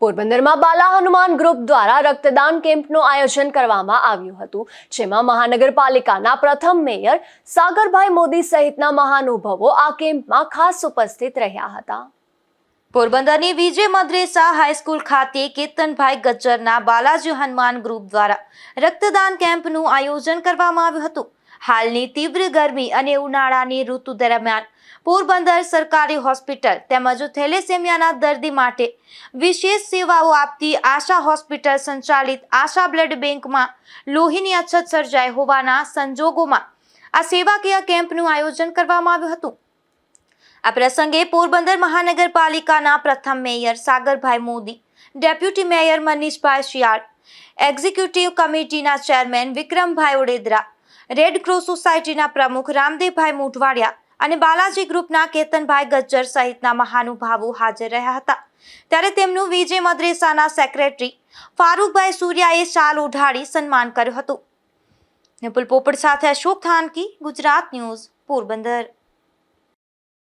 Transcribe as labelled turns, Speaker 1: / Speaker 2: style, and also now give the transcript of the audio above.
Speaker 1: પોરબંદરમાં બાલા હનુમાન ગ્રુપ દ્વારા રક્તદાન કેમ્પનું આયોજન કરવામાં આવ્યું હતું, જેમાં મહાનગરપાલિકાના પ્રથમ મેયર સાગરભાઈ મોદી સહિતના મહાનુભાવો આ કેમ્પમાં ખાસ ઉપસ્થિત રહ્યા હતા। પોરબંદરની વિજય મદ્રેસા હાઈસ્કૂલ ખાતે કેતનભાઈ ગજ્જરના બાલાજી હનુમાન ગ્રુપ દ્વારા રક્તદાન કેમ્પનું આયોજન કરવામાં આવ્યું હતું। હાલની તીવ્ર ગરમી અને ઉનાળાની ઋતુ દરમિયાન પોરબંદર સરકારી હોસ્પિટલ તેમજ થેલેસેમિયાના દર્દી માટે વિશેષ સેવાઓ આપતી આશા હોસ્પિટલ સંચાલિત આશા બ્લડ બેંકમાં લોહીની અછત સર્જાઈ હોવાના સંજોગોમાં આ સેવાકીય કેમ્પનું આયોજન કરવામાં આવ્યું હતું। આ પ્રસંગે પોરબંદર મહાનગરપાલિકાના પ્રથમ મેયર સાગરભાઈ મોદી, ડેપ્યુટી મેયર મનીષભાઈ શિયાળ, એક્ઝિક્યુટિવ કમિટીના ચેરમેન વિક્રમભાઈ ઓડેદરા, રેડ ક્રોસ સોસાયટીના પ્રમુખ રામદેવભાઈ મોઢવાડિયા અને બાલાજી ગ્રુપના કેતનભાઈ ગજ્જર સહિતના મહાનુભાવો હાજર રહ્યા હતા। ત્યારે તેમનું વિજય મદ્રેસાના સેક્રેટરી ફારૂકભાઈ સૂર્યાએ શાલ ઓઢાડી સન્માન કર્યું હતું। નિપુલ પોપટ સાથે અશોક થાનકી, ગુજરાત ન્યૂઝ, પોરબંદર।